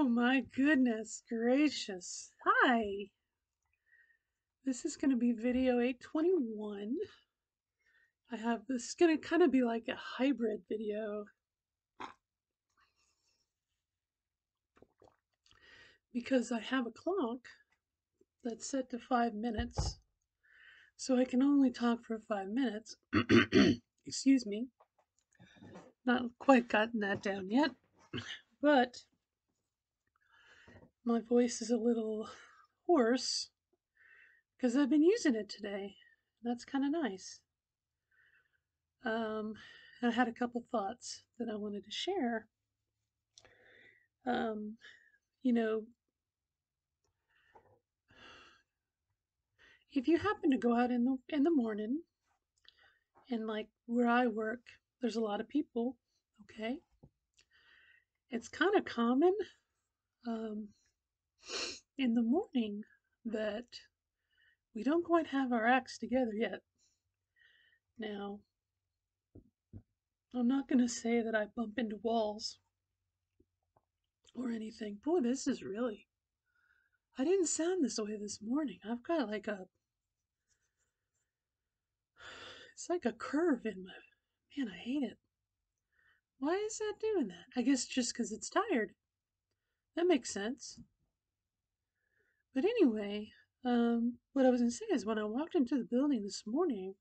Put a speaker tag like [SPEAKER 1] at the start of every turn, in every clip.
[SPEAKER 1] Oh my goodness gracious. Hi. This is going to be video 821. This is going to kind of be like a hybrid video because I have a clock that's set to 5 minutes. So I can only talk for 5 minutes. Excuse me. Not quite gotten that down yet, but my voice is a little hoarse because I've been using it today. That's kind of nice. Um, I had a couple thoughts that I wanted to share. Um, you know, if you happen to go out in the morning and like where I work, there's a lot of people, okay? It's kind of common um, in the morning that we don't quite have our acts together yet. Now, I'm not going to say that I bump into walls or anything. Boy, this is really, I didn't sound this way this morning. I've got like it's like a curve in my, man, I hate it. Why is that doing that? I guess just because it's tired. That makes sense. But anyway, what I was going to say is when I walked into the building this morning,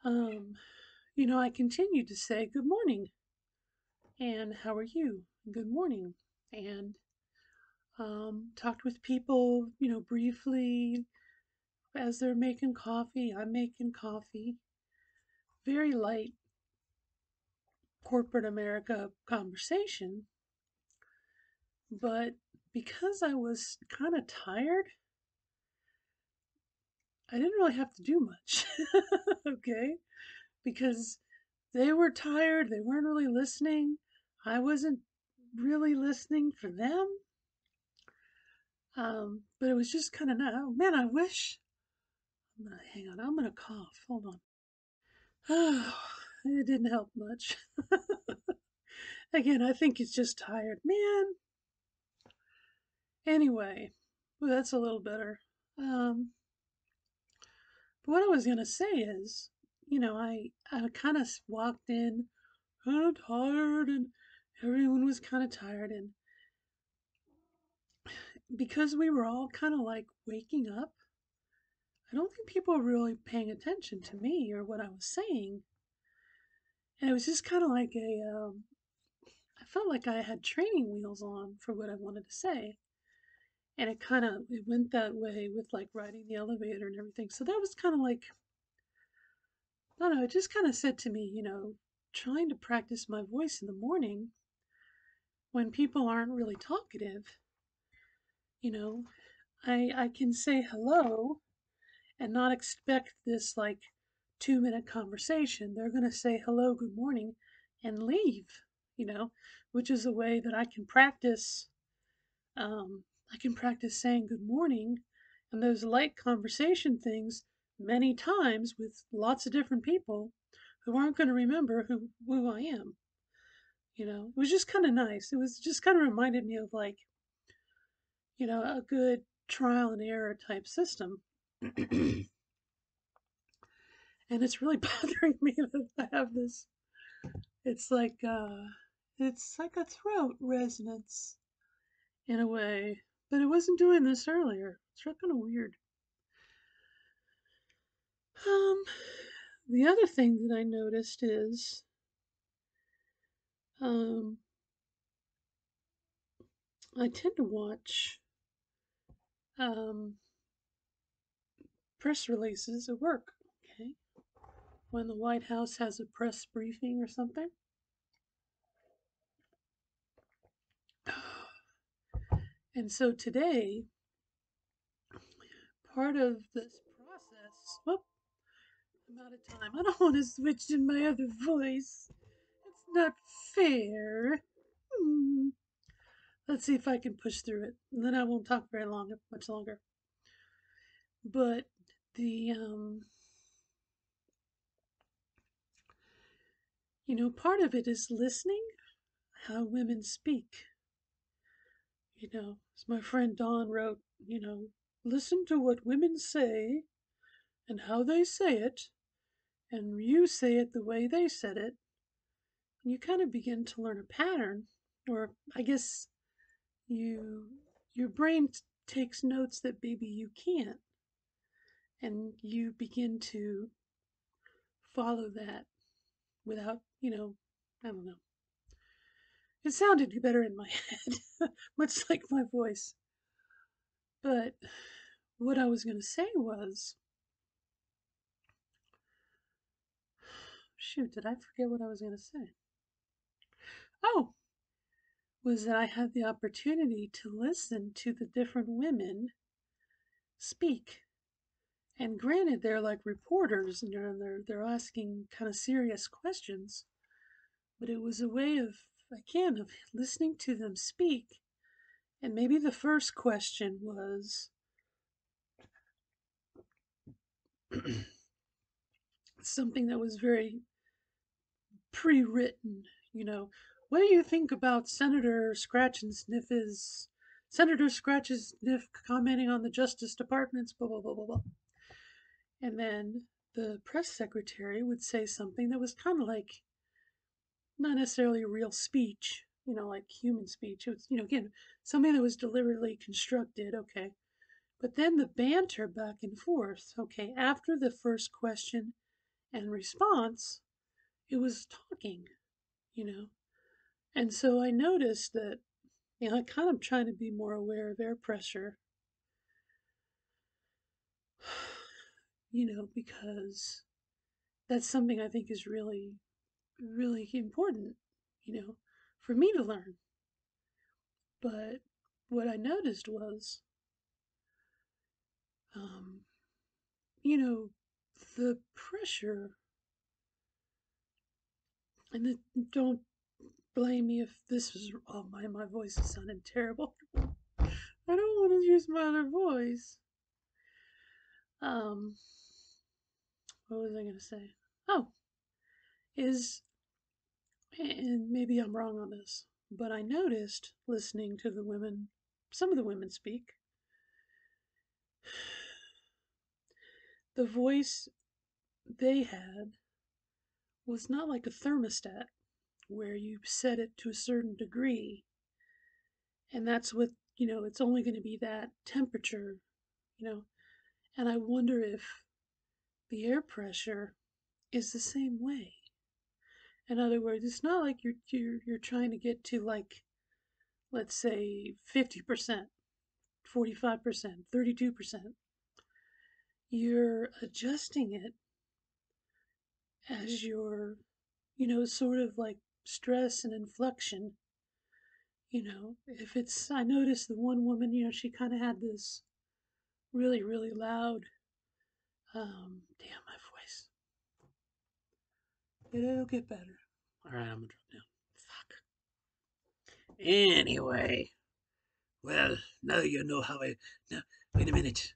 [SPEAKER 1] um, I continued to say good morning and how are you? Good morning. And talked with people, briefly as they're making coffee. I'm making coffee. Very light corporate America conversation. But because I was kind of tired, I didn't really have to do much. Okay? Because they were tired, they weren't really listening. I wasn't really listening for them. But it was just kind of nice. Oh man, I wish. Hang on, I'm gonna cough. Hold on. Oh, it didn't help much. Again, I think it's just tired. Man. Anyway, well, that's a little better. Um, but what I was gonna say is, I kind of walked in, kind of tired, and everyone was kind of tired, and because we were all kind of like waking up, I don't think people were really paying attention to me or what I was saying. And it was just kind of like I felt like I had training wheels on for what I wanted to say. And it went that way with like riding the elevator and everything. So that was kind of like, I don't know, it just kind of said to me, trying to practice my voice in the morning when people aren't really talkative, you know, I can say hello and not expect this like 2 minute conversation. They're going to say hello, good morning, and leave, you know, which is a way that I can practice. I can practice saying good morning and those light conversation things many times with lots of different people who aren't going to remember who I am. It was just kind of nice. It was just kind of reminded me of like, a good trial and error type system. And it's really bothering me that I have this. It's like it's like a throat resonance in a way, but it wasn't doing this earlier. It's kind of weird. Um, the other thing that I noticed is um, I tend to watch um, press releases at work. Okay, when the White House has a press briefing or something. And so today, part of this process, whoop, I'm out of time. I don't want to switch to my other voice. It's not fair. Hmm. Let's see if I can push through it. And then I won't talk much longer. But the, part of it is listening, how women speak. As my friend Don wrote, listen to what women say and how they say it, and you say it the way they said it, and you kind of begin to learn a pattern, or I guess you your brain takes notes that maybe you can't, and you begin to follow that without, I don't know. It sounded better in my head, much like my voice. But what I was going to say was, shoot, did I forget what I was going to say? Oh, was that I had the opportunity to listen to the different women speak. And granted, they're like reporters and they're asking kind of serious questions, but it was a way of, again, of listening to them speak. And maybe the first question was something that was very pre-written. You know, what do you think about Senator Scratch and Sniff commenting on the Justice Department's blah blah blah blah blah? And then the press secretary would say something that was kind of like not necessarily real speech, like human speech. It was, again, something that was deliberately constructed, okay. But then the banter back and forth, okay, after the first question and response, it was talking, you know. And so I noticed that, I kind of trying to be more aware of air pressure, because that's something I think is really, really important, for me to learn. But what I noticed was, um, you know, the pressure, and don't blame me if this was, oh my voice is sounding terrible. I don't want to use my other voice. Um, what was I going to say? Oh, is, and maybe I'm wrong on this, but I noticed listening to some of the women speak, the voice they had was not like a thermostat where you set it to a certain degree and that's what, it's only going to be that temperature, you know. And I wonder if the air pressure is the same way. In other words, it's not like you're trying to get to, like, let's say 50%, 45%, 32%. You're adjusting it as your, sort of like stress and inflection. If it's, I noticed the one woman, she kind of had this really, really loud, damn my voice. It'll get better. All right, I'm gonna drop down. Fuck. Anyway, well, now you know how I. Now, wait a minute.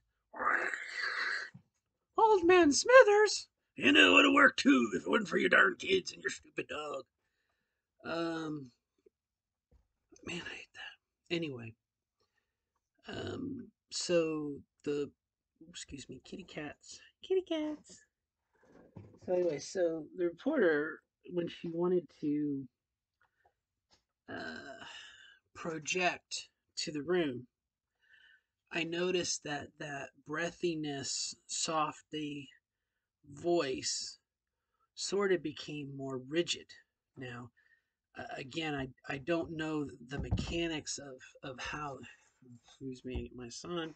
[SPEAKER 1] Old Man Smithers! You know, it would have worked too if it wasn't for your darn kids and your stupid dog. Um, man, I hate that. Anyway, so excuse me, kitty cats. So anyway, so the reporter, when she wanted to uh, project to the room, I noticed that breathiness, softy voice sort of became more rigid. Now, again, I don't know the mechanics of how, excuse me, my son,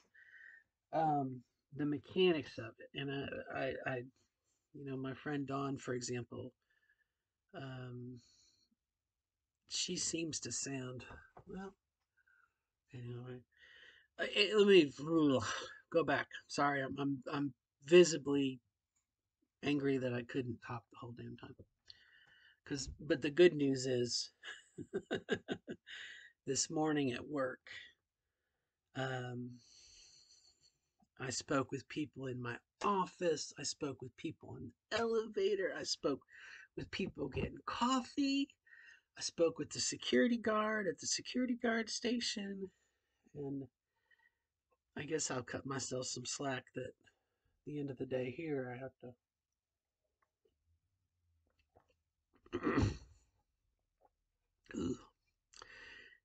[SPEAKER 1] um, the mechanics of it. And my friend Dawn, for example, um, she seems to sound, well, anyway, let me go back. Sorry, I'm visibly angry that I couldn't talk the whole damn time. But the good news is, this morning at work, um, I spoke with people in my office. I spoke with people in the elevator. I spoke with people getting coffee. I spoke with the security guard at the security guard station.
[SPEAKER 2] And I guess I'll cut myself some slack that at the end of the day here I have to.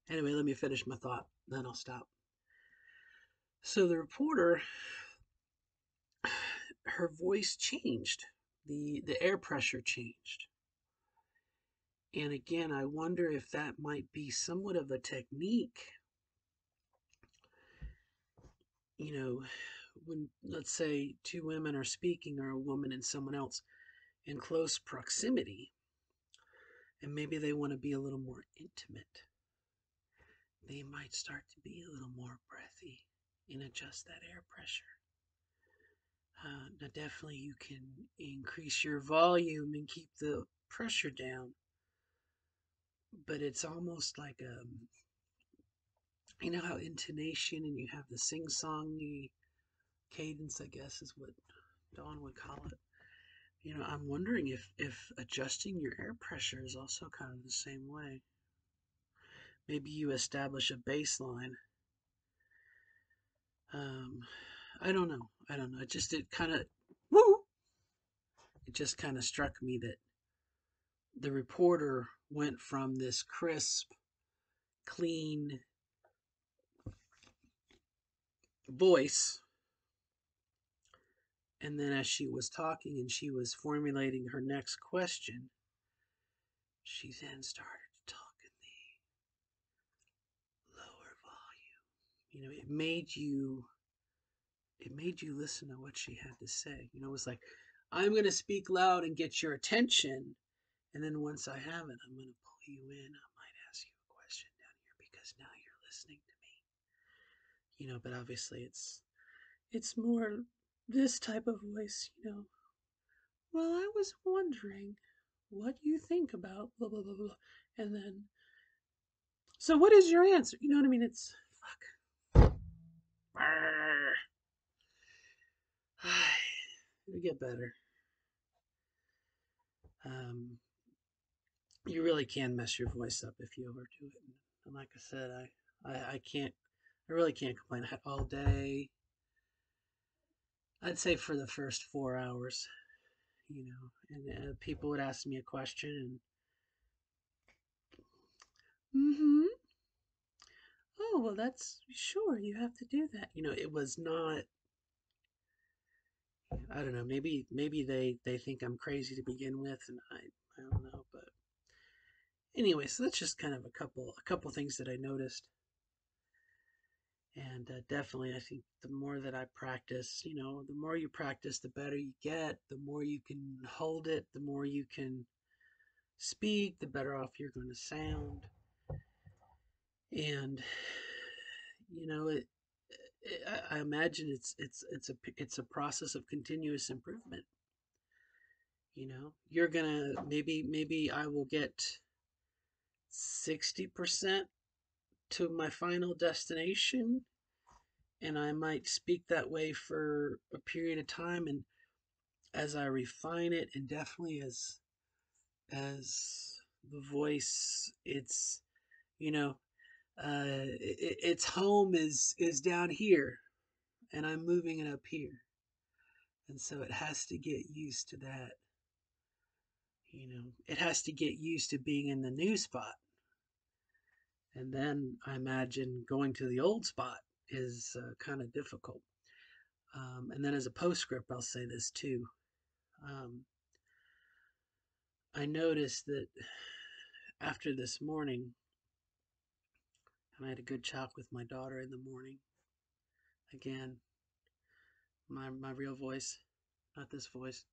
[SPEAKER 2] Anyway, let me finish my thought, then I'll stop. So the reporter, her voice changed. The air pressure changed. And again, I wonder if that might be somewhat of a technique. You know, when, let's say, two women are speaking, or a woman and someone else in close proximity, and maybe they want to be a little more intimate, they might start to be a little more breathy and adjust that air pressure. Now, definitely, you can increase your volume and keep the pressure down, but it's almost like you know how intonation and you have the sing-songy cadence, I guess is what Dawn would call it. You know, I'm wondering if adjusting your air pressure is also kind of the same way. Maybe you establish a baseline. Um, I don't know. I don't know. It kind of woo. It just kind of struck me that the reporter went from this crisp, clean voice, and then as she was talking and she was formulating her next question, she then started to talk in the lower volume. You know, it made you listen to what she had to say. You know, it was like, I'm going to speak loud and get your attention. And then once I have it, I'm going to pull you in. I might ask you a question down here because now you're listening to me. You know, but obviously
[SPEAKER 1] It's more this type of voice, you know. Well, I was wondering what you think about blah blah blah blah. And then so what is your answer? You know what I mean? It's fuck.
[SPEAKER 2] it'll get better. Um, you really can mess your voice up if you overdo it. And like I said, I can't, I really can't complain. I had all day. I'd say for the first 4 hours, you know, and people would ask me a question,
[SPEAKER 1] mm-hmm. Oh well, that's sure you have to do that.
[SPEAKER 2] and it was not. I don't know. Maybe they think I'm crazy to begin with, and I don't know. But anyway, so that's just kind of a couple things that I noticed. And definitely, I think the more that I practice, the more you practice, the better you get. The more you can hold it, the more you can speak, the better off you're going to sound. And you know, I imagine it's a process of continuous improvement. You're gonna maybe I will get 60% to my final destination, and I might speak that way for a period of time, and as I refine it, and definitely as the voice, it's you know its home is down here, and I'm moving it up here, and so it has to get used to that. It has to get used to being in the new spot, and then I imagine going to the old spot is kind of difficult. And then as a postscript, I'll say this too. Um, I noticed that after this morning, and I had a good talk with my daughter in the morning. Again, my real voice, not this voice.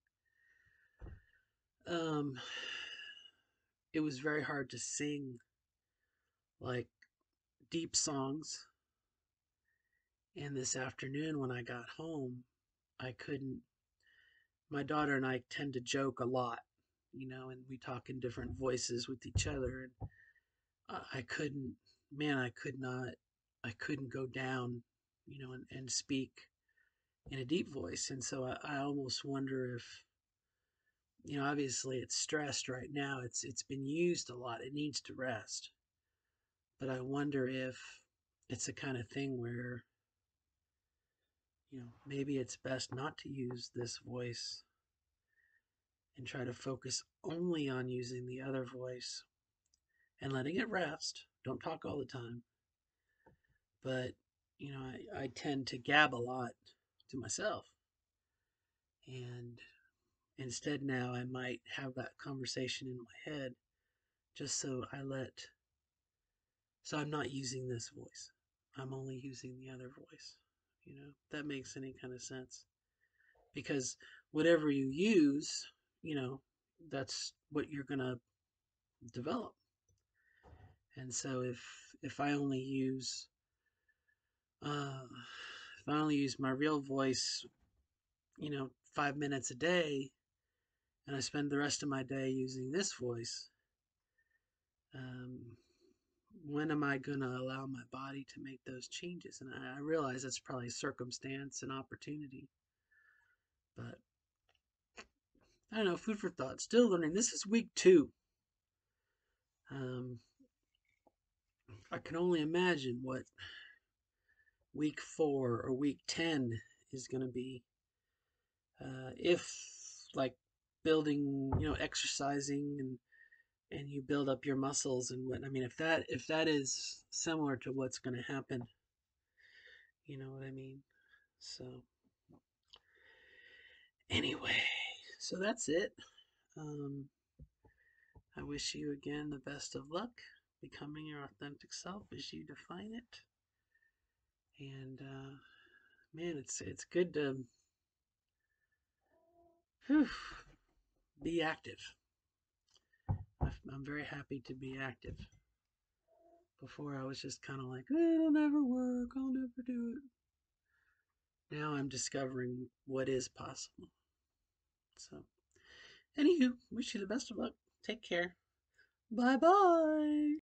[SPEAKER 2] Um, it was very hard to sing like deep songs. And this afternoon, when I got home, I couldn't. My daughter and I tend to joke a lot, and we talk in different voices with each other. And I couldn't, man, I could not, I couldn't go down, and speak in a deep voice. And so I almost wonder if, obviously it's stressed right now. It's been used a lot. It needs to rest. But I wonder if it's the kind of thing where, maybe it's best not to use this voice and try to focus only on using the other voice and letting it rest. Don't talk all the time. But, I tend to gab a lot to myself. And instead, now I might have that conversation in my head just so I'm not using this voice. I'm only using the other voice. If that makes any kind of sense. Because whatever you use, that's what you're going to develop. And so if I only use uh, if I only use my real voice, 5 minutes a day, and I spend the rest of my day using this voice, um, when am I going to allow my body to make those changes? And I realize that's probably circumstance and opportunity, but I don't know. Food for thought. Still learning. This is week 2. Um, I can only imagine what week 4 or week 10 is going to be. If like building, exercising and you build up your muscles and what I mean, if that is similar to what's going to happen, you know what I mean. So anyway, so that's it. Um, I wish you again the best of luck becoming your authentic self as you define it. And man, it's good to whew, be active. I'm very happy to be active. Before I was just kind of like, it'll never work. I'll never do it. Now I'm discovering what is possible. So, anywho, wish you the best of luck. Take care. Bye bye.